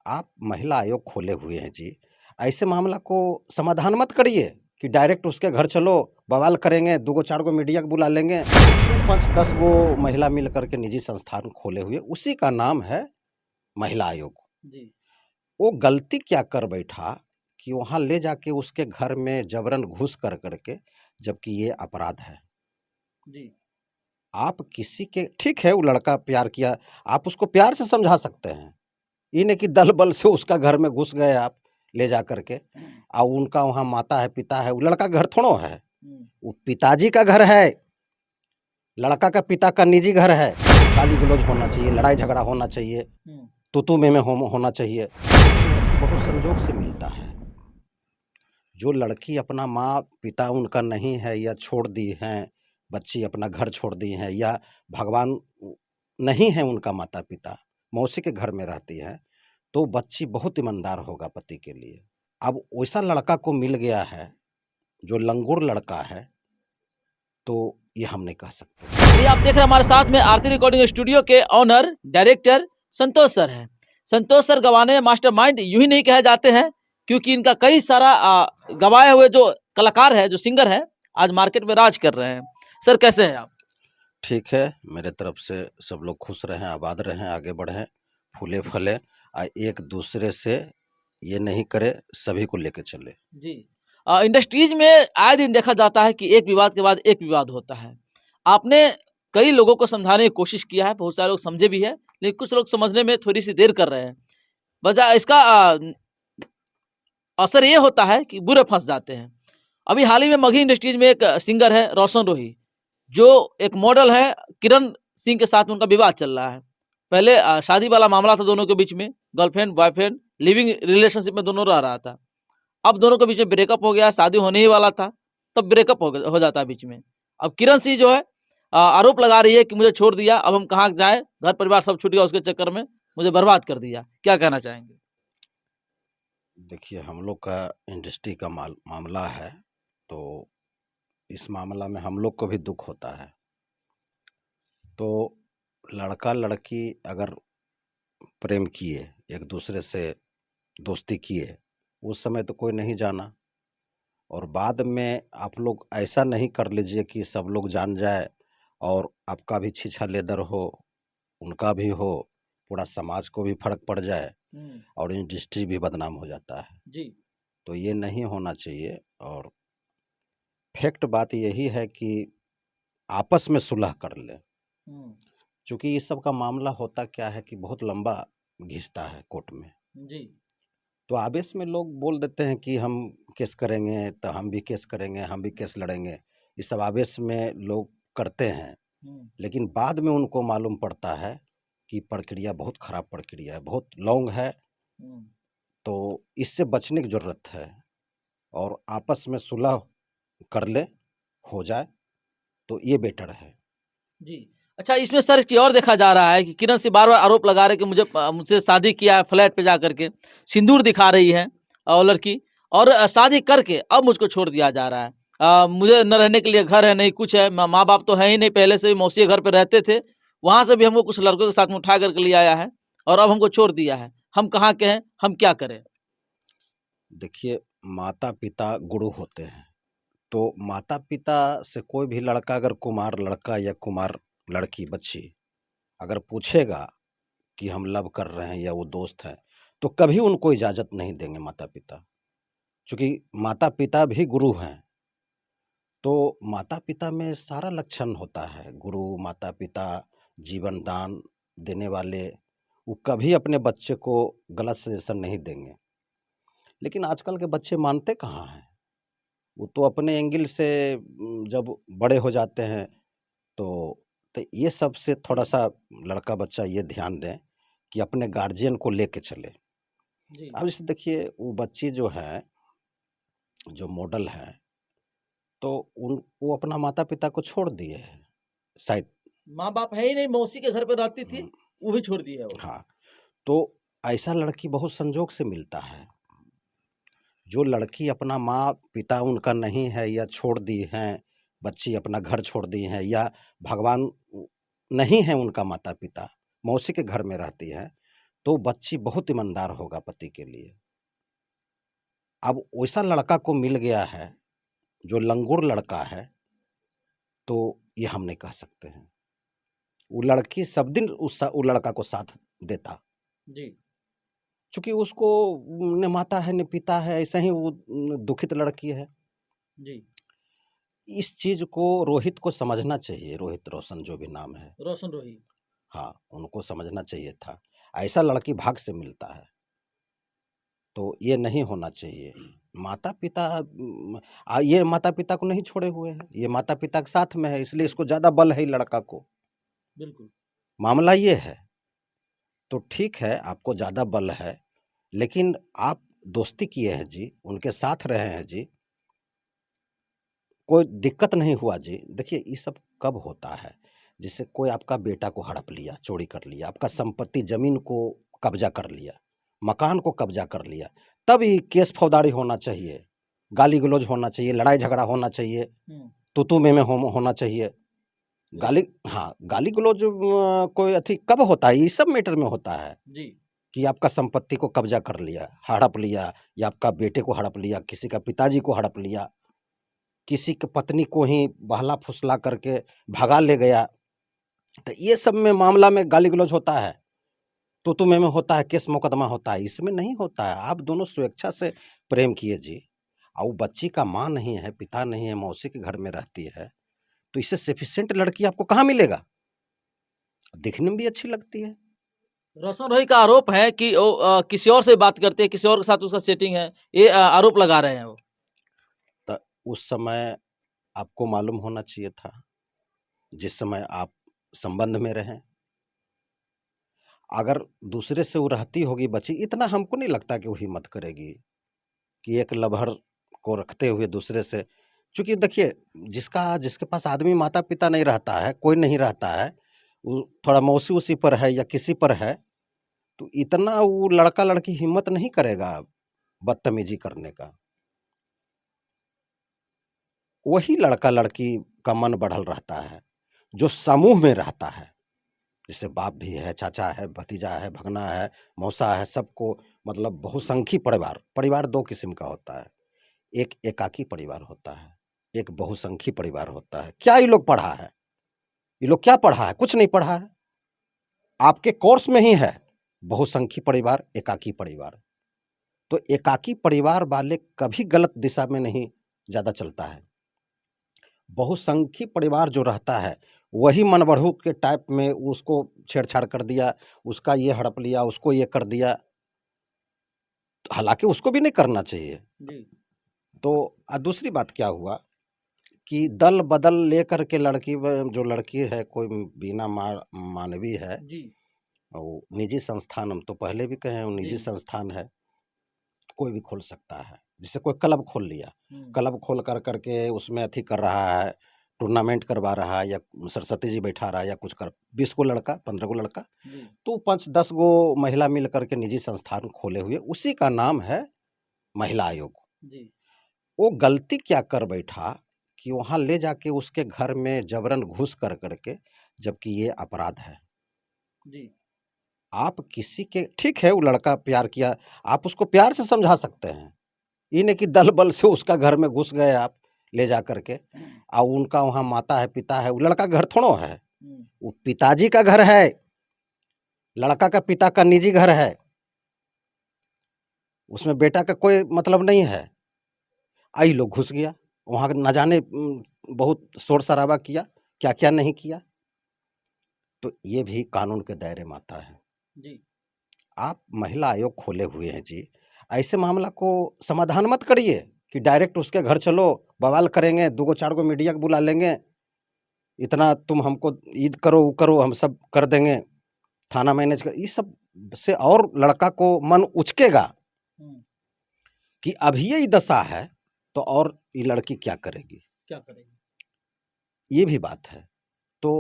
आप महिला आयोग खोले हुए हैं जी, ऐसे मामला को समाधान मत करिए कि डायरेक्ट उसके घर चलो, बवाल करेंगे, 2 गो 4 गो मीडिया को बुला लेंगे। 5-10 गो महिला मिल कर के निजी संस्थान खोले हुए, उसी का नाम है महिला आयोग। जी, वो गलती क्या कर बैठा कि वहाँ ले जाके उसके घर में जबरन घुस कर के, जबकि ये अपराध है। जी, आप किसी के ठीक है, वो लड़का प्यार किया, आप उसको प्यार से समझा सकते हैं। ये नहीं कि दल बल से उसका घर में घुस गए आप ले जा कर के, और उनका वहाँ माता है, पिता है, वो लड़का घर थोड़ो है, वो पिताजी का घर है, लड़का का पिता का निजी घर है। गाली गलौज होना चाहिए, लड़ाई झगड़ा होना चाहिए, तू में होना चाहिए। बहुत संजोग से मिलता है। जो लड़की अपना माँ पिता उनका नहीं है या छोड़ दी हैं, बच्ची अपना घर छोड़ दी हैं, या भगवान नहीं है उनका माता पिता, मौसी के घर में रहती है, तो बच्ची बहुत ईमानदार होगा पति के लिए। अब वैसा लड़का को मिल गया है जो लंगूर लड़का है, तो ये हम नहीं कह सकते। ये आप देख रहे हैं हमारे साथ में आरती रिकॉर्डिंग स्टूडियो के ऑनर डायरेक्टर संतोष सर हैं। संतोष सर गवाने में मास्टरमाइंड यूं ही नहीं कहे जाते हैं, क्योंकि इनका कई सारा गवाए हुए जो कलाकार है, जो सिंगर है, आज मार्केट में राज कर रहे हैं। सर कैसे हैं आप? ठीक है, मेरे तरफ से सब लोग खुश रहें, आबाद रहें, आगे बढ़ें, फूले फले, एक दूसरे से ये नहीं करे, सभी को लेके चले। जी, इंडस्ट्रीज में आए दिन देखा जाता है कि एक विवाद के बाद एक विवाद होता है। आपने कई लोगों को समझाने की कोशिश किया है, बहुत सारे लोग समझे भी है, लेकिन कुछ लोग समझने में थोड़ी सी देर कर रहे हैं। वजह इसका असर ये होता है कि बुरे फंस जाते हैं। अभी हाल ही में मगही इंडस्ट्रीज में एक सिंगर है रोशन रोही, जो एक मॉडल है किरण सिंह के साथ में उनका विवाद चल रहा है। पहले शादी वाला मामला था दोनों के बीच में, गर्लफ्रेंड बॉयफ्रेंड लिविंग रिलेशनशिप में दोनों रह रहा था। अब दोनों के बीच में ब्रेकअप हो गया, शादी होने ही वाला था, तब ब्रेकअप हो जाता है बीच में। अब किरण सिंह जो है आरोप लगा रही है कि मुझे छोड़ दिया, अब हम कहाँ जाएं, घर परिवार सब छूट गया उसके चक्कर में, मुझे बर्बाद कर दिया। क्या कहना चाहेंगे? देखिए, हम लोग का इंडस्ट्री का मामला है, तो इस मामला में हम लोग को भी दुख होता है। तो लड़का लड़की अगर प्रेम किए, एक दूसरे से दोस्ती किए, उस समय तो कोई नहीं जाना, और बाद में आप लोग ऐसा नहीं कर लीजिए कि सब लोग जान जाए और आपका भी छीछा लेदर हो, उनका भी हो, पूरा समाज को भी फर्क पड़ जाए और इंडस्ट्री भी बदनाम हो जाता है। जी, तो ये नहीं होना चाहिए, और फैक्ट बात यही है कि आपस में सुलह कर ले। चूँकि इस सब का मामला होता क्या है कि बहुत लंबा घिसता है कोर्ट में। जी, तो आवेश में लोग बोल देते हैं कि हम केस करेंगे, तो हम भी केस करेंगे, हम भी केस लड़ेंगे। ये सब आवेश में लोग करते हैं, लेकिन बाद में उनको मालूम पड़ता है कि प्रक्रिया बहुत खराब प्रक्रिया है, बहुत लॉन्ग है, तो इससे बचने की ज़रूरत है, और आपस में सुलह कर ले, हो जाए, तो ये बेटर है। जी। अच्छा, इसमें सर की और देखा जा रहा है कि किरण सिंह बार-बार आरोप लगा रहे हैं कि मुझसे शादी किया है फ्लैट पे जा करके, सिंदूर दिखा रही है लड़की, और शादी करके अब मुझको छोड़ दिया जा रहा है। मुझे न रहने के लिए घर है, नहीं कुछ है, माँ-बाप तो है ही नहीं, पहले से भी मौसी के घर पे रहते थे, वहाँ से भी हमको कुछ लड़कों के साथ में उठा करके ले आया है और अब हमको छोड़ दिया है। हम कहाँ के हैं, हम क्या करें? देखिए, माता-पिता गुरु होते हैं, तो माता-पिता से कोई भी लड़का अगर कुमार लड़का या कुमार लड़की बच्ची अगर पूछेगा कि हम लव कर रहे हैं या वो दोस्त हैं, तो कभी उनको इजाज़त नहीं देंगे माता-पिता, चूँकि माता-पिता भी गुरु हैं। तो माता-पिता में सारा लक्षण होता है, गुरु, माता-पिता, जीवन दान देने वाले, वो कभी अपने बच्चे को गलत सजेशन नहीं देंगे। लेकिन आजकल के बच्चे मानते कहाँ हैं? वो तो अपने एंगल से जब बड़े हो जाते हैं, तो ये सब से थोड़ा-सा लड़का बच्चा ये ध्यान दें कि अपने गार्जियन को लेके चले। जी। अब जैसे देखिए, वो बच्ची जो है, जो मॉडल है, तो वो अपना माता-पिता को छोड़ दिए हैं, शायद। माँ-बाप है ही नहीं, मौसी के घर पे रहती थी, हुँ, वो भी छोड़ दी है वो। हाँ, तो ऐसा लड़की बहुत संजोग से मिलता है। जो लड़की अपना माँ-पिता उनका नहीं है या छोड़ दी हैं, बच्ची अपना घर छोड़ दी हैं, या भगवान नहीं है उनका माता-पिता, मौसी के घर में रहती है, तो बच्ची बहुत ईमानदार होगा पति के लिए। अब वैसा लड़का को मिल गया है जो लंगूर लड़का है, तो ये हम नहीं कह सकते हैं। वो लड़की सब दिन वो लड़का को साथ देता, जी, चूँकि उसको न माता है न पिता है, ऐसे ही वो दुखित लड़की है। जी। इस चीज़ को रोहित को समझना चाहिए, रोहित रोशन जो भी नाम है। रोशन रोही। हाँ, उनको समझना चाहिए था। ऐसा लड़की भाग्य से मिलता है, तो ये नहीं होना चाहिए। माता-पिता ये माता-पिता को नहीं छोड़े हुए हैं, ये माता-पिता के साथ में है, इसलिए इसको ज़्यादा बल है लड़का को। बिल्कुल। मामला ये है, तो ठीक है आपको ज़्यादा बल है, लेकिन आप दोस्ती किए हैं जी, उनके साथ रहे हैं जी, कोई दिक्कत नहीं हुआ जी। देखिए ये सब कब होता है, जैसे कोई आपका बेटा को हड़प लिया, चोरी कर लिया, आपका संपत्ति ज़मीन को कब्ज़ा कर लिया, मकान को कब्ज़ा कर लिया, तब ये केस फौजदारी होना चाहिए, गाली-गलौज होना चाहिए, लड़ाई-झगड़ा होना चाहिए, तू-तू मैं-मैं होना चाहिए। हाँ, गाली-गलौज कोई कब होता है? ये सब मैटर में होता है जी, कि आपका संपत्ति को कब्ज़ा कर लिया, हड़प लिया, या आपका बेटे को हड़प लिया, किसी का पिताजी को हड़प लिया, किसी की पत्नी को ही बहला-फुसला करके भगा ले गया। तो ये सब में मामला में गाली-गलौज होता है, तू-तू मैं-मैं होता है, केस मुकदमा होता है, इसमें नहीं होता है। आप दोनों स्वेच्छा से प्रेम किए जी, और वो बच्ची का माँ नहीं है, पिता नहीं है, मौसी के घर में रहती है, तो इससे सफिशिएंट लड़की आपको कहाँ मिलेगा? दिखने में भी अच्छी लगती है। रोशन रोही का आरोप है कि वो किसी और से बात करते हैं, किसी और के साथ उसका सेटिंग है, ये आरोप लगा रहे हैं वो। तो उस समय आपको मालूम होना चाहिए था, जिस समय आप संबंध में रहें। अगर दूसरे से वो रहती होगी बच्ची, इतना हमको नहीं लगता कि वो हिम्मत करेगी कि एक लवर को रखते हुए दूसरे से, चूँकि देखिए जिसके पास आदमी माता-पिता नहीं रहता है, कोई नहीं रहता है, वो थोड़ा मौसी-वौसी पर है या किसी पर है, तो इतना वो लड़का-लड़की हिम्मत नहीं करेगा बदतमीज़ी करने का। वही लड़का-लड़की का मन बढ़ल रहता है, जो समूह में रहता है। जैसे बाप भी है, चाचा है, भतीजा है, भगना है, मौसा है, सबको मतलब बहुसंखी परिवार। परिवार 2 किस्म का होता है, एक एकाकी परिवार होता है, एक बहुसंखी परिवार होता है। क्या ये लोग पढ़ा है? ये लोग क्या पढ़ा है? कुछ नहीं पढ़ा है। आपके कोर्स में ही है, बहुसंखी परिवार, एकाकी परिवार। तो एकाकी परिवार वाले कभी गलत दिशा में नहीं ज़्यादा चलता है। बहुसंखी परिवार जो रहता है, वही मनबढ़ू के टाइप में उसको छेड़-छाड़ कर दिया, उसका ये हड़प लिया, उसको ये कर दिया। हालाँकि उसको भी नहीं करना चाहिए। जी, तो दूसरी बात क्या हुआ कि दल-बदल लेकर के जो लड़की है, कोई बिना मानवी है, जी, वो निजी संस्थान, हम तो पहले भी कहे हैं, वो निजी जी। संस्थान है, कोई भी खोल सकता है। जैसे कोई क्लब खोल लिया, क्लब खोल कर के उसमें कर रहा है, टूर्नामेंट करवा रहा है, या सरस्वती जी बैठा रहा है, या कुछ 20 गो लड़का, 15 गो लड़का, जी, तो 5-10 गो महिला मिल कर के निजी संस्थान खोले हुए, उसी का नाम है महिला आयोग। जी, वो गलती क्या कर बैठा कि वहाँ ले जाके उसके घर में जबरन घुस कर के, जबकि ये अपराध है। जी, आप किसी के ठीक है वो लड़का प्यार किया, आप उसको प्यार से समझा सकते हैं। ये नहीं कि दल बल से उसका घर में घुस गए आप ले जा कर के, और उनका वहाँ माता है, पिता है, वो लड़का घर थोड़ो है, वो पिताजी का घर है, लड़का का पिता का निजी घर है, उसमें बेटा का कोई मतलब नहीं है। आई लोग घुस गया, वहाँ न जाने बहुत शोर-शराबा किया, क्या-क्या नहीं किया। तो ये भी कानून के दायरे में आता है। जी, आप महिला आयोग खोले हुए हैं जी, ऐसे मामला को समाधान मत करिए कि डायरेक्ट उसके घर चलो, बवाल करेंगे, 2 गो 4 गो मीडिया को बुला लेंगे, इतना तुम हमको ईद करो, वो करो, हम सब कर देंगे, थाना मैनेज कर, ये सब से और लड़का को मन उचकेगा कि अभी यही दशा है, तो और ये लड़की क्या करेगी? क्या करेंगे? ये भी बात है। तो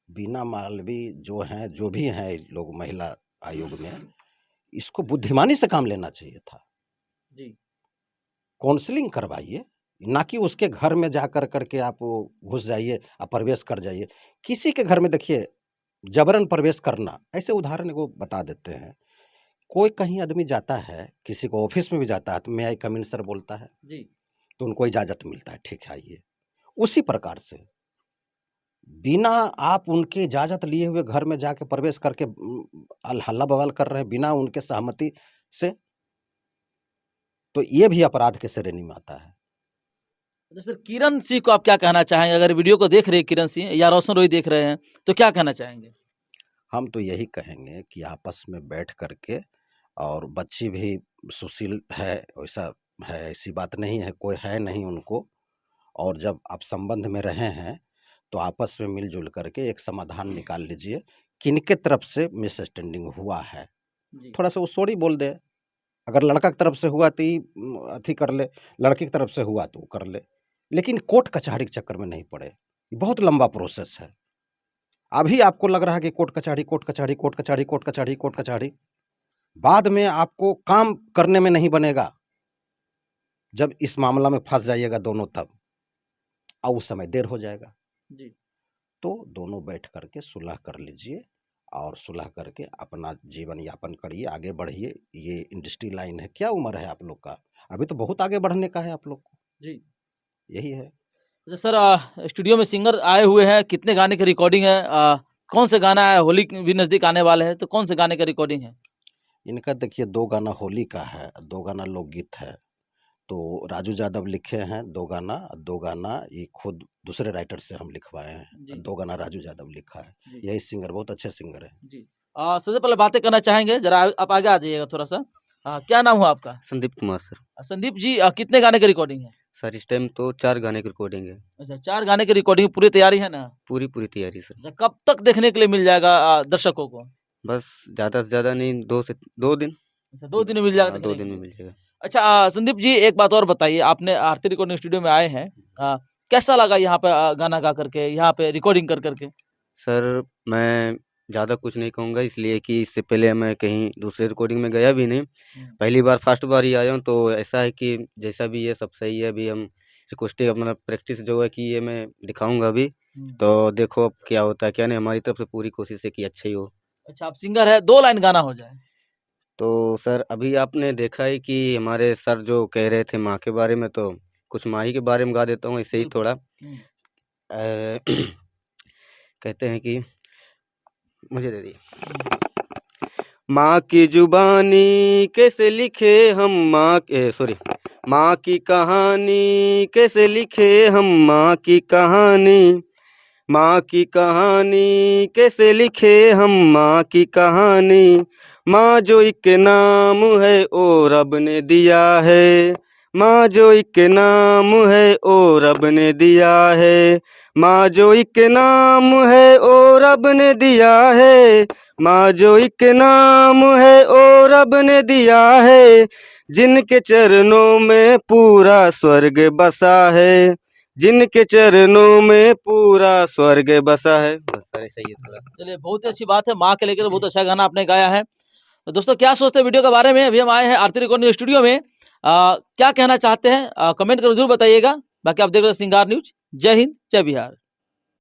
बीना मालवी जो हैं, जो भी हैं लोग महिला आयोग में, इसको बुद्धिमानी से काम लेना चाहिए था। जी, काउंसलिंग करवाइए, ना कि उसके घर में जा कर के आप वो घुस जाइए, प्रवेश कर जाइए। किसी के घर में देखिए जबरन प्रवेश करना, ऐसे उदाहरण एगो बता देते हैं। कोई कहीं आदमी जाता है, किसी को ऑफिस में भी जाता है तो मे आई कम इन सर बोलता है, जी। तो उनको इजाज़त मिलता है, ठीक है आइए। उसी प्रकार से बिना आप उनकी इजाज़त लिए हुए घर में जाके प्रवेश करके हल्ला बवाल कर रहे हैं बिना उनके सहमति से, तो ये भी अपराध के श्रेणी में आता है। जैसे किरण सिंह को आप क्या कहना चाहेंगे? अगर वीडियो को देख रहे हैं किरण सिंह या रोशन रोही देख रहे हैं, तो क्या कहना चाहेंगे? हम तो यही कहेंगे कि आपस में बैठ करके, और बच्ची भी सुशील है, वैसा है, ऐसी बात नहीं है, कोई है नहीं उनको, और जब आप संबंध में रहे हैं तो आपस में मिलजुल करके एक समाधान निकाल लीजिए। किनके तरफ से मिसअंडरस्टैंडिंग हुआ है, जी। थोड़ा सा वो सॉरी बोल दे। अगर लड़का की तरफ से हुआ तो ही अथी कर ले, लड़की की तरफ से हुआ तो वो कर ले, लेकिन कोर्ट कचहरी के चक्कर में नहीं पड़े। ये बहुत लंबा प्रोसेस है। अभी आपको लग रहा है कि कोर्ट कचहरी, कोर्ट कचहरी, कोर्ट कचहरी, कोर्ट कचहरी, कोर्ट कचहरी, बाद में आपको काम करने में नहीं बनेगा। जब इस मामला में फंस जाइएगा दोनों तब, और उस समय देर हो जाएगा। जी। तो दोनों बैठ करके सुलह कर लीजिए, और सुलह करके अपना जीवन यापन करिए, आगे बढ़िए। ये इंडस्ट्री लाइन है, क्या उम्र है आप लोग का? अभी तो बहुत आगे बढ़ने का है आप लोग को, जी। यही है। तो सर स्टूडियो में सिंगर आए हुए हैं, कितने गाने की रिकॉर्डिंग है? कौन से गाना है? होली भी नज़दीक आने वाले हैं, तो कौन से गाने का रिकॉर्डिंग है? इनका देखिए 2 गाना होली का है, 2 गाना लोकगीत है। तो राजू यादव लिखे हैं 2 गाना, 2 गाना ये खुद दूसरे राइटर से हम लिखवाए हैं। जी। 2 गाना राजू यादव लिखा है। जी। यही सिंगर बहुत अच्छे सिंगर हैं। जी। सबसे पहले बातें करना चाहेंगे, ज़रा आप आगे आ जाइएगा थोड़ा-सा। क्या नाम हुआ आपका? संदीप कुमार सर। संदीप जी कितने गाने की रिकॉर्डिंग है? सर इस टाइम तो 4 गाने की रिकॉर्डिंग है। अच्छा, 4 गाने की रिकॉर्डिंग पूरी तैयारी है ना? पूरी तैयारी सर। अच्छा, कब तक देखने के लिए मिल जाएगा दर्शकों को? बस ज़्यादा से ज़्यादा नहीं 2 दिन। अच्छा, 2 दिन में मिल जाएगा हाँ, देखने 2 के दिन में लिए। मिल जाएगा। अच्छा संदीप जी एक बात और बताइए, आपने आरती रिकॉर्डिंग स्टूडियो में आए हैं, कैसा लगा यहाँ पे गाना गा करके, यहाँ पे रिकॉर्डिंग कर करके? सर मैं ज़्यादा कुछ नहीं कहूँगा, इसलिए कि इससे पहले मैं कहीं दूसरे रिकॉर्डिंग में गया भी नहीं। पहली बार फर्स्ट बार ही आया हूँ, तो ऐसा है कि जैसा भी है सब सही है। अभी हम रिक्वेस्टिंग अपना प्रैक्टिस जो है कि ये मैं दिखाऊँगा अभी, तो देखो अब क्या होता है क्या नहीं। हमारी तरफ से पूरी कोशिश है कि अच्छा ही हो। अच्छा, आप सिंगर है, 2 लाइन गाना हो जाए। तो सर अभी आपने देखा है कि हमारे सर जो कह रहे थे माँ के बारे में, तो कुछ माँ ही के बारे में गा देता हूँ ऐसे ही बिल्कुल। थोड़ा। हुँ। कहते हैं कि मुझे दे दिए। माँ की जुबानी कैसे लिखे हम माँ की कहानी कैसे लिखे हम माँ की कहानी। माँ की कहानी कैसे लिखे हम माँ की कहानी। माँ जो एक नाम है ओ रब ने दिया है। माँ जो एक नाम है ओ रब ने दिया है। माँ जो एक नाम है ओ रब ने दिया है। माँ जो एक नाम है ओ रब ने दिया है। जिनके चरणों में पूरा स्वर्ग बसा है। जिनके चरणों में पूरा स्वर्ग बसा है। बस सर ऐसा ही है थोड़ा। चलिए बहुत ही अच्छी बात है, माँ के लेकर बहुत अच्छा गाना आपने गाया है। तो दोस्तों क्या सोचते हैं वीडियो के बारे में? अभी हम आए हैं आरती रिकॉर्डिंग स्टूडियो में, क्या कहना चाहते हैं? कमेंट कर जरूर बताइएगा। बाकी आप देख रहे हैं सिंगार न्यूज़। जय हिंद, जय बिहार।